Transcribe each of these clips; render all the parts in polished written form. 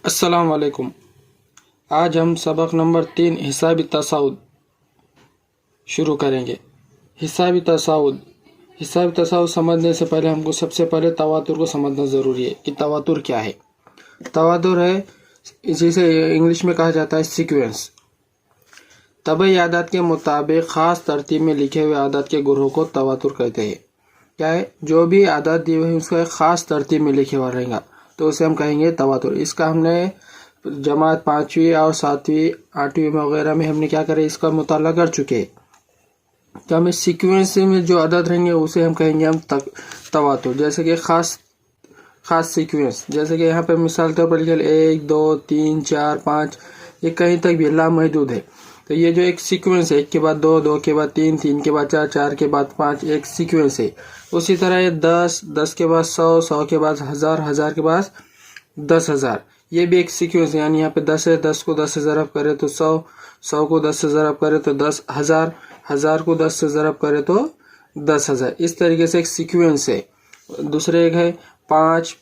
अस्सलाम वालेकुम। आज हम सबक नंबर 3 हिसाबी तसाउद शुरू करेंगे। हिसाबी तसाउद समझने से पहले हमको सबसे पहले तवातुर को समझना ज़रूरी है कि तवातुर क्या है। तवातुर है, जिसे इंग्लिश में कहा जाता है सीक्वेंस। तबई आदत के मुताबिक ख़ास तरतीब में लिखे हुए आदत के ग्रोह को तवातुर कहते हैं। क्या है? जो भी आदत दी हुई है उसका एक ख़ास तरतीब में लिखे हुआ रहेगा तो उसे हम कहेंगे तवातुर। इसका हमने जमात 5वीं और 7वीं 8वीं वगैरह में हमने क्या करे, इसका मुताला कर चुके। तो हमें सीक्वेंस में जो आदत रहेंगे उसे हम कहेंगे हम तवातुर। जैसे कि खास सीक्वेंस, जैसे कि यहाँ पे मिसाल तौर पर लिखे 1 2 3 4 5, ये कहीं तक भी लामहदूद है। तो ये जो एक सीक्वेंस है, 1 के बाद 2, 2 के बाद 3, 3 के बाद 4, 4 के बाद 5, एक सीक्वेंस है। उसी तरह ये 10, 10 के बाद 100, 100 के बाद 1000, 1000 के बाद 10,000, ये भी एक सीक्वेंस है। यानी यहाँ पे 10 है, 10 को 10 से ज़रब करे तो 100, 100 को 10 से ज़रब करे तो 10,000, 1000 को 10 से ज़रब करे तो 10,000। इस तरीके से एक सीक्वेंस है। दूसरे एक है 5,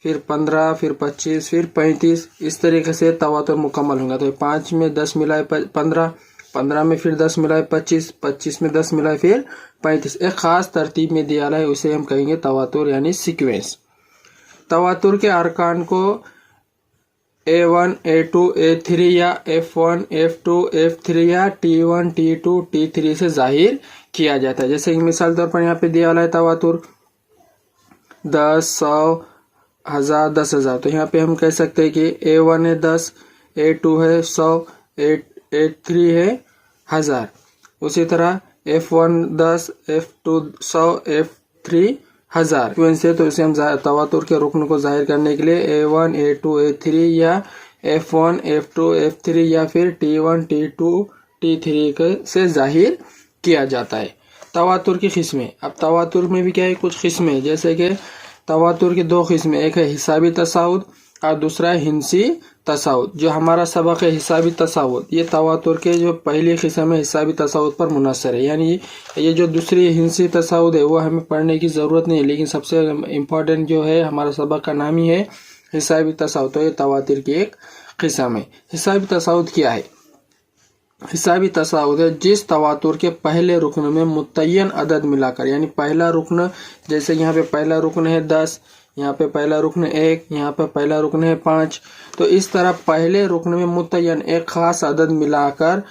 फिर 15, फिर 25, फिर 35। इस तरीके से तवातुर मुकम्मल होगा। तो 5 में 10 मिलाए 15, 15 में फिर 10 मिलाए 25, 25 में 10 मिलाए फिर 35। एक ख़ास तरतीब में दिया है, उसे हम कहेंगे तवातुर यानी सीक्वेंस। तवातुर के अरकान को A1, A2, A3 या F1, F2, F3 या T1, T2, T3 से जाहिर किया जाता है। जैसे कि मिसाल तौर पर यहाँ पे दिया है तवातुर 10, 100, 1000, 10,000। तो यहाँ पे हम कह सकते हैं कि A1 है 10, A2 है 100, A3 है 1000। उसी तरह F1 10, F2 100, F3 1000 सीक्वेंस है। तो इसे हम तवातुर के रुकन को जाहिर करने के लिए A1, A2, A3 या F1, F2, F3 या फिर T1, T2, T3 से जाहिर किया जाता है। तवातुर की किस्में। अब तवातुर में भी क्या है, कुछ किस्में हैं। जैसे कि तवातुर की 2 किस्में, एक है हिसाबी तसाउद और दूसरा है हिंसी तसाउद। जो हमारा सबक है हिसाबी तसाउद, ये तवातुर के जो पहली किस्म है हिसाबी तसाउद पर मुनहसर है। यानी ये जो दूसरी हिंसी तसाउद है वो हमें पढ़ने की ज़रूरत नहीं है, लेकिन सबसे इम्पोर्टेंट जो है हमारा सबक का नाम ही है हिसाबी तसाउद। तो ये तवातुर की एक किस्म है। हिसाबी तसाउद क्या है? हिसाबी तसाउद है जिस तवातुर के पहले रुकन में मुतय्यन अदद मिलाकर, यानी पहला रुकन, जैसे यहाँ पे पहला रुकन है 10, यहाँ पे पहला रुकन 1, यहाँ पे पहला रुकन है 5। तो इस तरह पहले रुकन में मुतय्यन एक खास अदद मिलाकर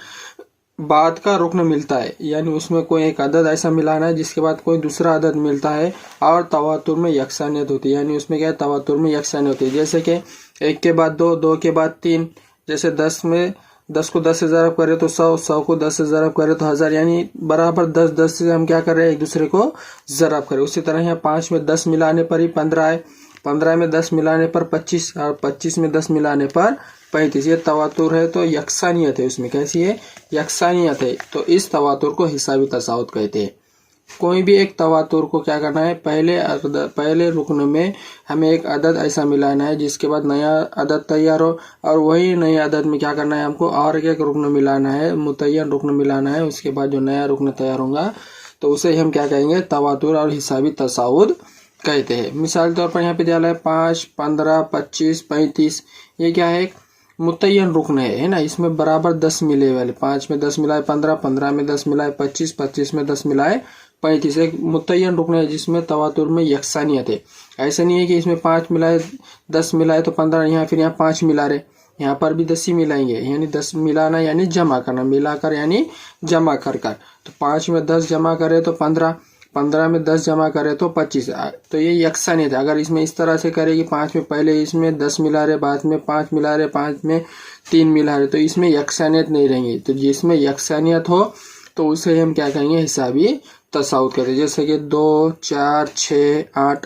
बाद का रुकन मिलता है। यानी उसमें कोई एक अदद ऐसा मिलाना है जिसके बाद कोई दूसरा अदद मिलता है और तवातुर में यकसानियत होती है। यानी उसमें क्या है, तवातुर में यकसानियत होती है। जैसे कि 1 के बाद 2, 2 के बाद 3। जैसे 10 में 10 को 10 से ज़रब करे तो 100, 100 को 10 से ज़रब करे तो 1000। यानी बराबर 10, 10 से हम क्या कर रहे हैं, एक दूसरे को ज़रब करें। उसी तरह यहाँ 5 में 10 मिलाने पर ही 15 है, 15 में 10 मिलाने पर 25 और 25 में 10 मिलाने पर 35। ये तवातुर है तो यकसानियत है, उसमें कैसी है, यकसानियत है। तो इस तवातुर को हिसाबी तसाउद कहते हैं। कोई भी एक तवातुर को क्या करना है, पहले रुकन में हमें एक अदद ऐसा मिलाना है जिसके बाद नया अदद तैयार हो, और वही नए अदद में क्या करना है, हमको और एक रुकन मिलाना है, मुतय्यन रुकन मिलाना है। उसके बाद जो नया रुकन तैयार होगा तो उसे हम क्या कहेंगे, तवातुर और हिसाबी तसाउद कहते हैं। मिसाल तौर पर यहाँ पे दिया है 5, 15, 25, 35। ये क्या है, मुतय्यन रुकन है ना। इसमें बराबर 10 मिले वाले, 5 में 10 मिलाए 15, 15 में 10 मिलाए 25, 25 में 10 मिलाए 35। एक मुतय्यन रुकन है जिसमें तवातुर में यकसानियत है। ऐसा नहीं है कि इसमें 5 मिलाए 10 मिलाए तो 15, यहाँ फिर यहाँ 5 मिला रहे, यहाँ पर भी 10 ही मिलाएंगे। यानी 10 मिलाना यानी जमा करना, मिलाकर यानी जमा कर। तो 5 में 10 जमा करे तो 15, 15 में 10 जमा करे तो 25। तो ये यकसानियत है। अगर इसमें इस तरह से करे कि 5 में पहले इसमें 10 मिला रहे, बाद में 5 मिला रहे, 5 में 3 मिला रहे, तो इसमें यकसानियत नहीं रहेंगी। तो जिसमें यकसानियत हो तो उसे हम क्या कहेंगे, हिसाबी तसाउद कहते हैं। जैसे कि 2, 4, 6, 8,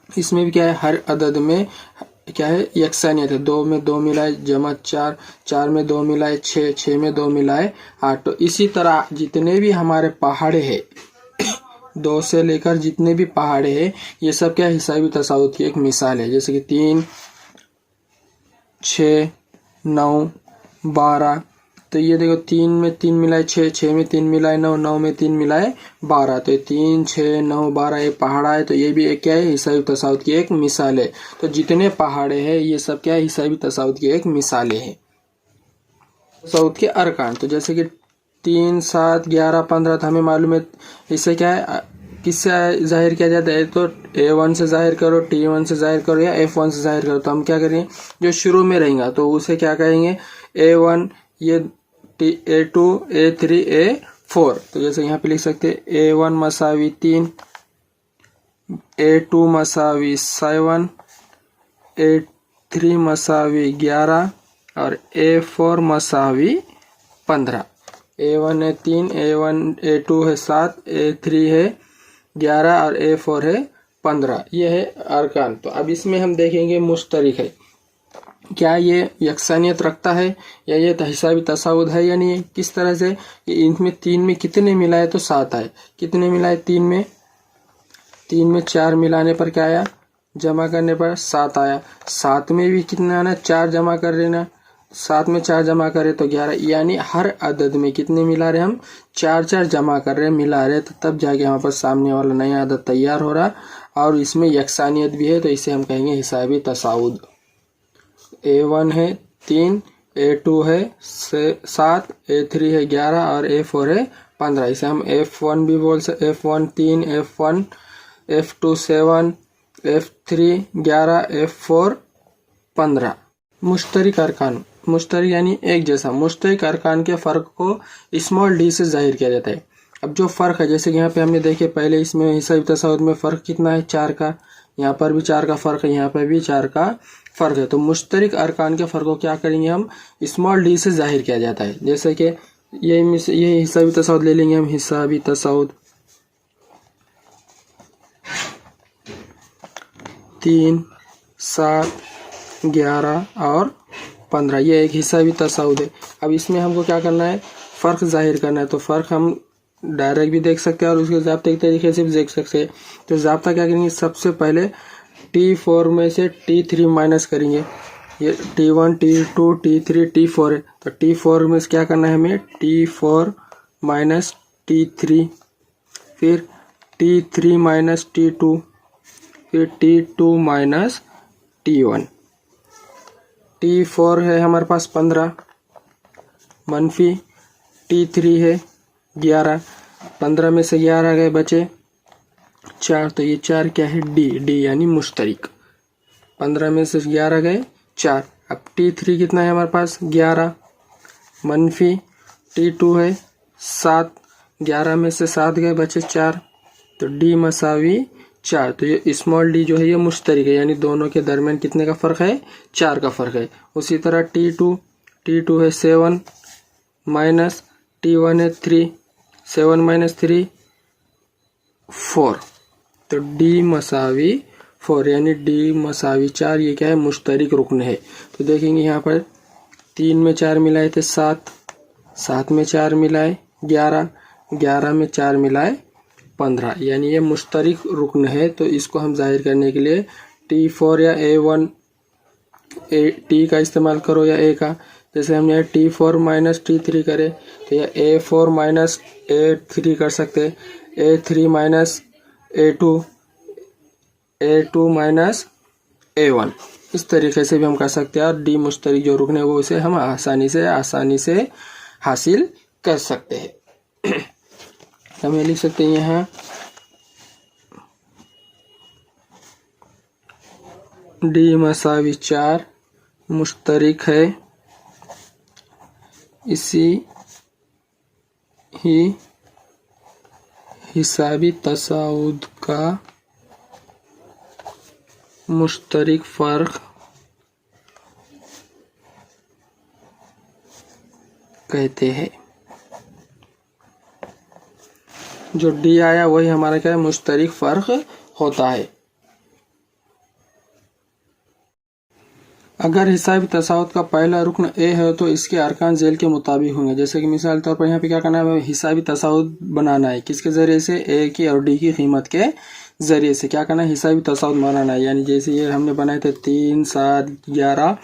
इसमें भी क्या है, हर अदद में क्या है, यकसानियत है। 2 में 2 मिलाए जमा 4, 4 में 2 मिलाए 6, 6 में 2 मिलाए 8। तो इसी तरह जितने भी हमारे पहाड़े हैं, 2 से लेकर जितने भी पहाड़े हैं, ये सब क्या हिसाबी तसाउद की एक मिसाल है। जैसे कि 3, 6, 9, 12, तो ये देखो 3 में 3 मिलाए 6, 6 में 3 मिलाए 9, 9 में 3 मिलाए 12, तो 3 6 9 12 ये पहाड़ा है। तो ये भी एक क्या है, हिसाबी तसाउद की एक मिसाल है। तो जितने पहाड़े हैं ये सब क्या है, हिसाबी तसाउद की एक मिसालें हैं। तसाउद के अरकान, तो जैसे कि 3 7 11 15, तो हमें मालूम है इससे क्या है, किससे जाहिर किया जाता है, तो A1 से जाहिर करो, T1 से जाहिर करो या F1 से जाहिर करो। तो हम क्या करेंगे, जो शुरू में रहेगा तो उसे क्या कहेंगे, A1, ये A2 A3 A4। तो जैसे यहाँ पे लिख सकते हैं A1 मसावी 3, A2 मसावी 7, A3 मसावी 11 और A4 मसावी 15। A1 है 3, A2 है 7, A3 है 11 और A4 है 15। ये है अरकान। तो अब इसमें हम देखेंगे मुश्तरिक है, क्या ये यकसानियत रखता है या ये हिसाबी तसाउद है या नहीं है। किस तरह से, इनमें 3 में कितने मिलाए तो 7 आए, कितने मिलाए 3 में, 3 में 4 मिलाने पर क्या आया, जमा करने पर 7 आया। 7 में भी कितना आना, 4 जमा कर लेना, 7 में 4 जमा करे तो 11, यानी हर अदद में कितने मिला रहे हम, 4 4 जमा कर रहे मिला रहे, तो तब जाके वहाँ पर सामने वाला नया अदद तैयार हो रहा और इसमें यकसानियत भी है। तो इसे हम कहेंगे हिसाबी तसाउद। A1 है 3, A2 है 7, A3 है 11 और A4 है 15। इसे हम F1 भी बोल सकते, F1 3, F1 F2 7, F3 11, F4 15। मुश्तरिक अरकान, मुश्तरिक यानी एक जैसा, मुश्तरिक अरकान के फ़र्क को स्मॉल डी से जाहिर किया जाता है। अब जो फ़र्क है, जैसे कि यहाँ पे हमने देखे पहले, इसमें हिसाबी तसाउद में फ़र्क कितना है, 4 का, यहाँ पर भी 4 का फ़र्क है, यहाँ पर भी 4 का फ़र्क है। तो मुश्तरिक अरकान के फ़र्क को क्या करेंगे हम, स्मॉल डी से जाहिर किया जाता है। जैसे कि ये हिसाबी तसाउद ले लेंगे हम, हिसाबी तसाउद 3 7 11 और 15, ये एक हिसाबी तसाउद है। अब इसमें हमको क्या करना है, फ़र्क जाहिर करना है। तो फ़र्क हम डायरेक्ट भी देख सकते हैं और उसके ज़ाब्ते के तरीके से भी देख सकते हैं। तो ज़ाब्ता क्या करेंगे, सबसे पहले T4 में से T3 माइनस करेंगे। ये T1 T2 T3 T4 है, तो T4 में से क्या करना है हमें, T4 माइनस T3, फिर T3 माइनस T2, फिर T2 माइनस T1। T4 है हमारे पास 15, मनफी T3 है 11, 15 में से 11 गए बचे 4, तो ये 4 क्या है, डी यानी मुश्तरिक। 15 में से 11 गए 4। अब T3 कितना है हमारे पास, 11, मनफी T2 है 7, 11 में से 7 गए बचे 4, तो डी मसावी 4। तो ये स्मॉल डी जो है ये मुश्तरिक है, यानी दोनों के दरमियान कितने का फ़र्क है, 4 का फ़र्क है। उसी तरह T2 है 7, माइनस T1 है 3, 7 माइनस 3 4, तो डी मसावी 4, यानी डी मसावी 4। ये क्या है, मुश्तरिक रुकन है। तो देखेंगे यहाँ पर 3 में 4 मिलाए थे 7, 7 में 4 मिलाए 11, 11 में 4 मिलाए 15, यानी ये मुश्तरिक रुकन है। तो इसको हम जाहिर करने के लिए T4 या A1 T का इस्तेमाल करो या A का। जैसे हम यहाँ T4 माइनस T3 करें तो यह A4 माइनस A3 कर सकते, A3 minus A2, A2 minus A1, इस तरीके से भी हम कर सकते हैं। और डी मुश्तरिक जो रुकन है वो उसे हम आसानी से हासिल कर सकते हैं। हमें लिख सकते हैं यहाँ डी मसावी 4 मुश्तरिक है, इसी ही हिसाबी तसाउद का मुश्तरिक फ़र्क कहते हैं। जो डी आया वही हमारा क्या है, मुश्तरिक फ़र्क होता है। अगर हिसाबी तसाउद का पहला रुकन ए है तो इसके अरकान झेल के मुताबिक होंगे। जैसे कि मिसाल तौर पर यहाँ पे क्या करना है, हिसाबी तसाउद बनाना है, किसके ज़रिए से, ए की और डी की कीमत के ज़रिए से क्या करना है, हिसाबी तसाउद बनाना है। यानी जैसे ये हमने बनाए थे 3 7 11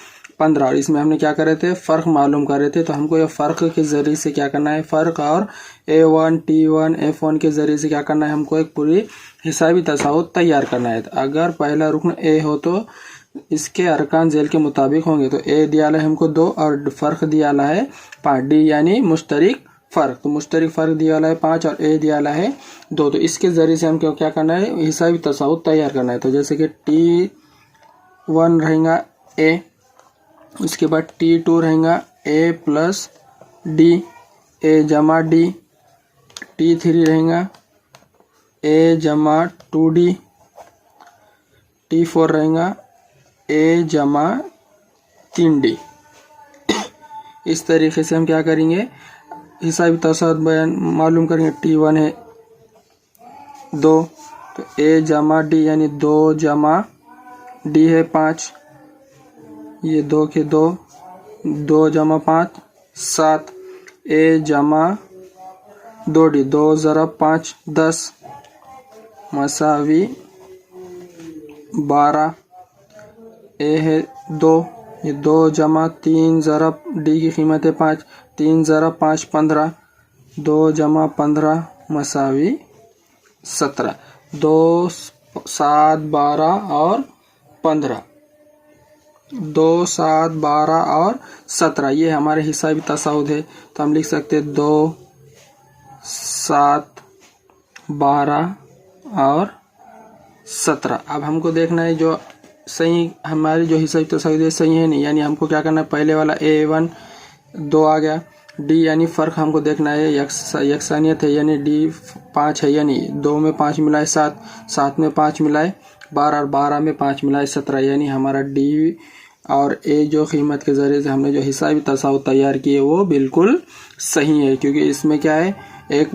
15। और इसमें हमने क्या करे थे, फ़र्क मालूम कर रहे थे। तो हमको ये फ़र्क के ज़रिए से क्या करना है, फ़र्क और A1 T1 F1 के ज़रिए से क्या करना है, हमको एक पूरी हिसाबी तसाउत तैयार करना है। तो अगर पहला रुकन A हो तो इसके अरकान झेल के मुताबिक होंगे। तो A दिया है हमको 2 और फ़र्क दिया है 5, D यानी मुश्तरिक फ़र्क। तो मुश्तरिक फ़र्क दिया है 5 और A दिया है 2। तो इसके ज़रिए से हमको क्या करना है, हिसाबी तसाउत तैयार करना है। तो जैसे कि T1 रहेगा A, उसके बाद T2 रहेगा A प्लस D, A जमा D। T3 रहेगा A जमा 2D। T4 रहेगा A जमा 3D। इस तरीके से हम क्या करेंगे, हिसाबी तसाउत बयान मालूम करेंगे। T1 है 2, तो A जमा D यानी 2 जमा D है 5, ये 2 के 2, 2 जमा 5 7। A जमा 2D, 2 ज़रब 5 10 मसावी 12। A है 2, ये 2 जमा 3 ज़रब D की कीमत है 5, 3 ज़रब 5 15, 2 जमा 15 मसावी 17। 2 7 12 और 15, 2 7 12 और 17 ये हमारे हिसाबी तसाउत है। तो हम लिख सकते हैं 2 7 12 और 17। अब हमको देखना है जो सही हमारी जो हिसाबी तसाउत है सही है नहीं, यानी हमको क्या करना है, पहले वाला A1 2 आ गया, D यानी फ़र्क हमको देखना है, यकसानियत है यानी D 5 है, यानी 2 में 5 मिलाए 7, 7 में 5 मिलाए 12 और 12 में 5 मिलाए 17, यानी हमारा D और A जो कीमत के ज़रिए से हमने जो हिसाबी तसाउत तैयार की है वो बिल्कुल सही है, क्योंकि इसमें क्या है, एक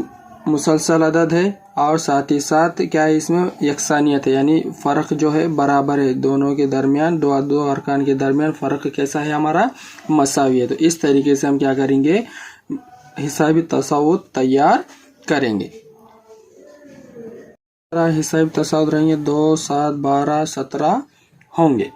मुसलसल अदद है और साथ ही साथ क्या है, इसमें यकसानियत है, यानी फ़र्क जो है बराबर है दोनों के दरमियान, दो अरकान के दरमियान फ़र्क कैसा है, हमारा मसावी है। तो इस तरीके से हम क्या करेंगे, हिसाबी तसाउत तैयार करेंगे। हिसाबी तसाउत रहेंगे 2 7 12 17 होंगे।